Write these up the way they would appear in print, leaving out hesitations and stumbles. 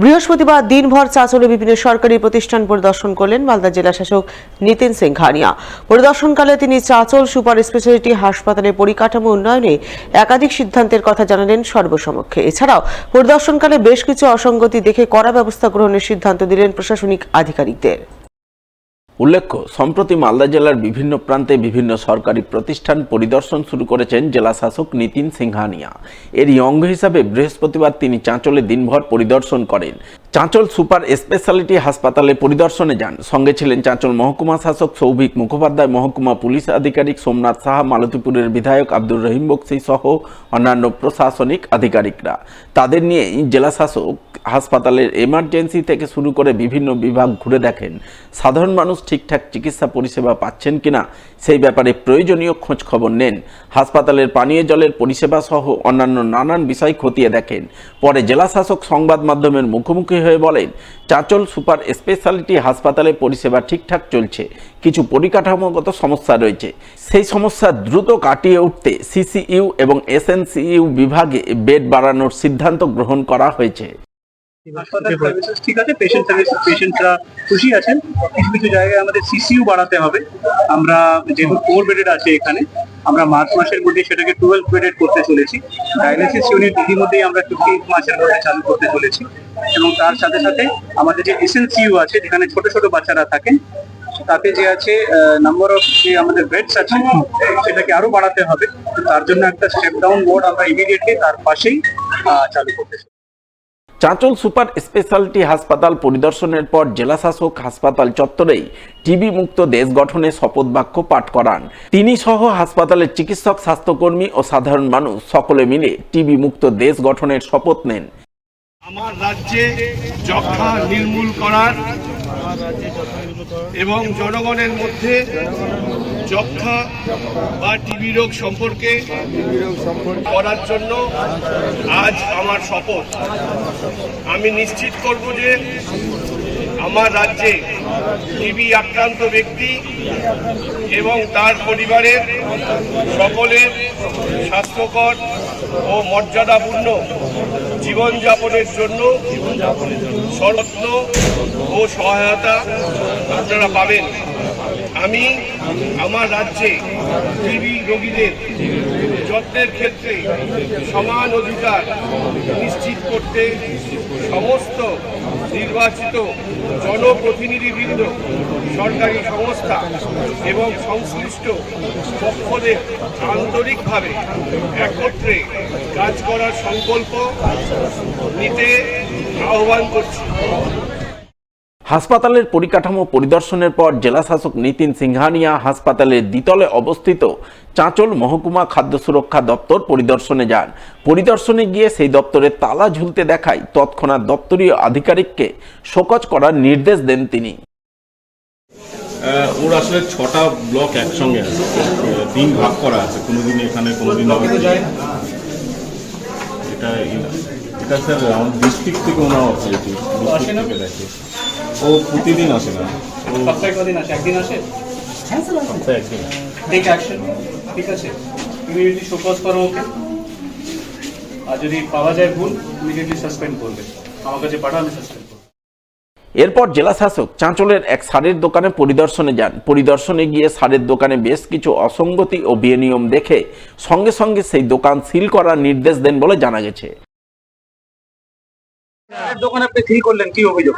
বৃহস্পতিবার দিনভর চাঁচলে বিভিন্ন সরকারি প্রতিষ্ঠান পরিদর্শন করলেন মালদা জেলা শাসক নিতিন সিংহানিয়া। পরিদর্শনকালে তিনি চাঁচল সুপার স্পেশালিটি হাসপাতালে পরিকাঠামো উন্নয়নে একাধিক সিদ্ধান্তের কথা জানালেন সর্বসমক্ষে। এছাড়াও পরিদর্শনকালে বেশ কিছু অসঙ্গতি দেখে কড়া ব্যবস্থা গ্রহণের সিদ্ধান্ত দিলেন প্রশাসনিক আধিকারিকদের। উল্লেখ্য, সম্প্রতি মালদা জেলার বিভিন্ন প্রান্তে বিভিন্ন সরকারি প্রতিষ্ঠান পরিদর্শন শুরু করেছেন জেলা শাসক নিতিন সিংহানিয়া। এরই অঙ্গ হিসাবে বৃহস্পতিবার তিনি চাঁচলে দিনভর পরিদর্শন করেন। চাঁচল সুপার স্পেশালিটি হাসপাতালে পরিদর্শনে যান। সঙ্গে ছিলেন চাঁচল মহকুমা শাসক সৌভিক মুখোপাধ্যায়, মহকুমা পুলিশ আধিকারিক সোমনাথ সাহা, মালতীপুরের বিধায়ক আব্দুর রহিম বক্সি সহ অন্যান্য প্রশাসনিক আধিকারিকরা। তাদের নিয়ে জেলা শাসক হাসপাতালের এমার্জেন্সি থেকে শুরু করে বিভিন্ন বিভাগ ঘুরে দেখেন সাধারণ মানুষ ঠিকঠাক চিকিৎসা পরিষেবা পাচ্ছেন কিনা সেই ব্যাপারে প্রয়োজনীয় খোঁজ খবর নেন। হাসপাতালের পানীয় জলের পরিষেবা সহ অন্যান্য নানান বিষয় খতিয়ে দেখেন। পরে জেলা শাসক সংবাদ মাধ্যমের মুখোমুখি হয়ে বলেন, চাঁচল সুপার স্পেশালিটি হাসপাতালে পরিষেবা ঠিকঠাক চলছে, কিছু পরিকাঠামোগত সমস্যা রয়েছে, সেই সমস্যা দ্রুত কাটিয়ে উঠতে সিসিইউ এবং এসএনসিইউ বিভাগে বেড বাড়ানোর সিদ্ধান্ত গ্রহণ করা হয়েছে। হাসপাতাল সার্ভিসেস ঠিক আছে, পেশেন্টরা খুশি আছেন। কিছু কিছু জায়গায় আমাদের সিসিইউ বাড়াতে হবে। আমরা যেহেতু 4 বেডেড আছে এখানে, আমরা মার্চ মাসের মধ্যে সেটাকে 12 বেডেড করতে চলেছি। ডায়ালিসিস ইউনিট ইতিমধ্যেই আমরা 15 মাসের মধ্যে চালু করতে চলেছি। এবং তার সাথে সাথে আমাদের যে এসএনসিইউ আছে, যেখানে ছোট ছোট বাচ্চারা থাকেন, তাতে যে আছে নাম্বার অফ যে আমাদের বেডস আছে সেটাকে আরো বাড়াতে হবে। তার জন্য একটা স্টেপ ডাউন ওয়ার্ড আমরা ইমিডিয়েটলি তার পাশেই চালু করতে। চাঁচল সুপার স্পেশালিটি হাসপাতাল পরিদর্শনের পর জেলা শাসক হাসপাতাল চত্বরেই টিবি মুক্ত দেশ গঠনে শপথ বাক্য পাঠ করান। তিনি সহ হাসপাতালের চিকিৎসক, স্বাস্থ্যকর্মী ও সাধারণ মানুষ সকলে মিলে টিবি মুক্ত দেশ গঠনের শপথ নেন। আমার রাজ্যে যক্ষ্মা নির্মূল করার এবং জনগণের মধ্যে যক্ষ্মা বা টিবি রোগ সম্পর্কে করার জন্য আজ আমার শপথ। আমি নিশ্চিত করব যে আমার রাজ্যে টিবি আক্রান্ত ব্যক্তি এবং তার পরিবারের সকলের স্বাস্থ্যকর ও মর্যাদাপূর্ণ জীবনযাপনের জন্য সর্বত্র ও সহায়তা আপনারা পাবেন। আমি আমার রাজ্যে টিবি রোগীদের যত্নের ক্ষেত্রে সমান অধিকার নিশ্চিত করতে সমস্ত নির্বাচিত জনপ্রতিনিধিবৃন্দ, সরকারি সংস্থা এবং সংশ্লিষ্ট পক্ষদের আন্তরিকভাবে একত্রে কাজ করার সংকল্প নিতে আহ্বান করছি। হাসপাতালের পরিকাঠামো পরিদর্শনের পর জেলা শাসক নিতিন সিংহানিয়া হাসপাতালের দ্বিতলে অবস্থিত চাঁচল মহকুমা খাদ্য সুরক্ষা দপ্তর পরিদর্শনে যান। পরিদর্শনে গিয়ে সেই দপ্তরের তালা ঝুলতে দেখায় তৎক্ষণাৎ দপ্তরীয় আধিকারিককে শোকজ করার নির্দেশ দেন তিনি। ওর আসলে 6টা ব্লক একসঙ্গে আছে, দিন ভাগ করা আছে, কোনোদিন এখানে কোনোদিন এটা স্যার আমাদের ডিস্ট্রিক্ট থেকে ওনার অথরিটি থেকে দেখে। ও প্রতিদিন আসে না, সপ্তাহে কদিন আসে? একদিন আসে, সপ্তাহে একদিন। টেক অ্যাকশন, ঠিক আছে? ইমিডিয়েটলি শোকজ করো ওকে। আর যদি পাওয়া যায় ভুল, ইমিডিয়েটলি সাসপেন্ড করবে, আমার কাছে পাঠালে সাসপেন্ড করবে। এরপর জেলা শাসক চাঁচলের এক সারের দোকানে পরিদর্শনে যান। পরিদর্শনে গিয়ে সারের দোকানে বেশ কিছু অসঙ্গতি ও বেনিয়ম দেখে সঙ্গে সঙ্গে সেই দোকান সিল করার নির্দেশ দেন বলে জানা গেছে। দোকানে আপনি সিল করলেন, কি অভিযোগ?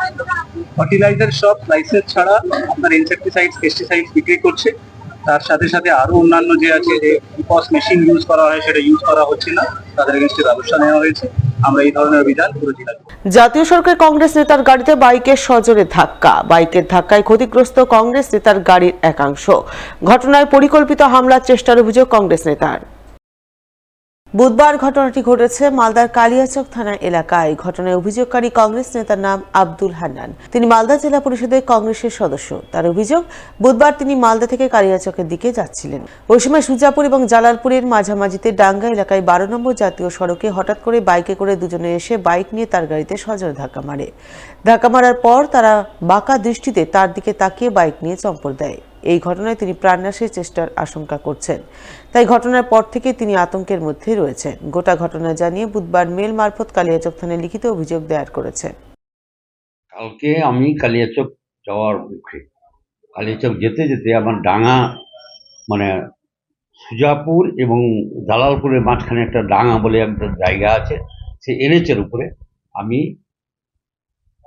ফার্টিলাইজার শপ লাইসেন্স ছাড়া আপনার ইনসেক্টিসাইডস, পেস্টিসাইডস বিক্রি করছে। তার সাথে সাথে আরো অন্যান্য যে আছে, যে পস মেশিন ইউজ করা হয় সেটা ইউজ করা হচ্ছে না, তাদের এগেইনস্টে ব্যবস্থা নেওয়া হয়েছে। আমরা এই ধরনের অভিযান পুরো জেলায়। জাতীয় সরকার কংগ্রেস নেতার গাড়িতে বাইকের সজোরে ধাক্কা। বাইকের ধাক্কায় ক্ষতিগ্রস্ত কংগ্রেস নেতার গাড়ির একাংশ। ঘটনায় পরিকল্পিত হামলার চেষ্টার অভিযোগ কংগ্রেস নেতার। বুধবার ঘটনাটি ঘটেছে মালদার কালিয়াচক থানা এলাকায়। ঘটনায় অভিযোগকারী কংগ্রেস নেতার নাম আব্দুল হান্নান। তিনি মালদা জেলা পরিষদের কংগ্রেসের সদস্য। তার অভিযোগ, বুধবার তিনি মালদা থেকে কালিয়াচকের দিকে যাচ্ছিলেন। ওই সময় সুজাপুর এবং জালালপুরের মাঝামাঝিতে ডাঙ্গা এলাকায় 12 নম্বর জাতীয় সড়কে হঠাৎ করে বাইকে করে দুজনে এসে বাইক নিয়ে তার গাড়িতে সজোরে ধাক্কা মারে। ধাক্কা মারার পর তারা বাঁকা দৃষ্টিতে তার দিকে তাকিয়ে বাইক নিয়ে চম্পট দেয়। এই ঘটনায় তিনি প্রাণনাশের চেষ্টার আশঙ্কা করছেন। তাই ঘটনার পর থেকে তিনি আতঙ্কের মধ্যে রয়েছেন। গোটা ঘটনা জানিয়ে বুধবার মেল মারফত কালিয়াচক থানায় লিখিত অভিযোগ দায়ের করেছেন। কালকে আমি কালিয়াচক যাওয়ার মুখে কালিয়াচক যেতে যেতে আমার ডাঙা মানে সুজাপুর এবং জালালপুরের মাঝখানে একটা ডাঙা বলে একটা জায়গা আছে, সেই এনএচের উপরে আমি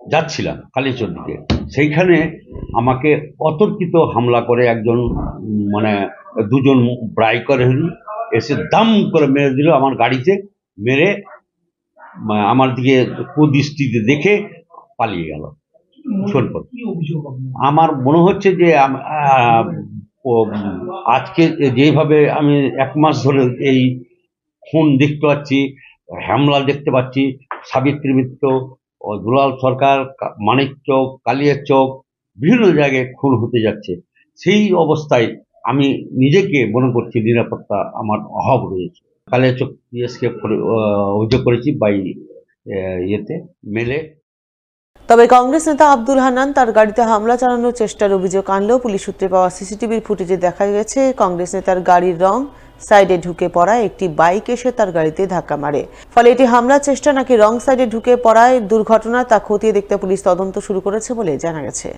যাচ্ছিলাম কালিয়াচক দিকে। সেইখানে আমাকে অতর্কিত হামলা করে একজন মানে দুজন বাইকার এসে দাম করে মেরে দিল আমার গাড়িতে, মেরে আমার দিকে কুদৃষ্টিতে দেখে পালিয়ে গেল। আমার মনে হচ্ছে যে আজকে যেভাবে আমি 1 মাস ধরে এই খুন দেখতে পাচ্ছি, হামলা দেখতে পাচ্ছি, সাবিত্রী মিত্র, দুলাল সরকার, মানিকচক, কালিয়াচক বিভিন্ন জায়গায় খুন হতে যাচ্ছে, সেই অবস্থায় আমি নিজেকে মনে করছি নিরাপত্তা আমার অভাব রয়েছে। কালিয়াচক পিএসকে অভিযোগ করেছি বাই মেলে। তবে কংগ্রেস নেতা আব্দুল হান্নান তার গাড়িতে হামলা চালানোর চেষ্টার অভিযোগ আনলেও পুলিশ সূত্রে পাওয়া সিসিটিভির ফুটেজে দেখা গেছে কংগ্রেস নেতার গাড়ির রং সাইডে ঢুকে পড়ায় একটি বাইক এসে তার গাড়িতে ধাক্কা মারে। ফলে এটি হামলার চেষ্টা নাকি রং সাইডে ঢুকে পড়ায় দুর্ঘটনা তা খতিয়ে দেখতে পুলিশ তদন্ত শুরু করেছে বলে জানা গেছে।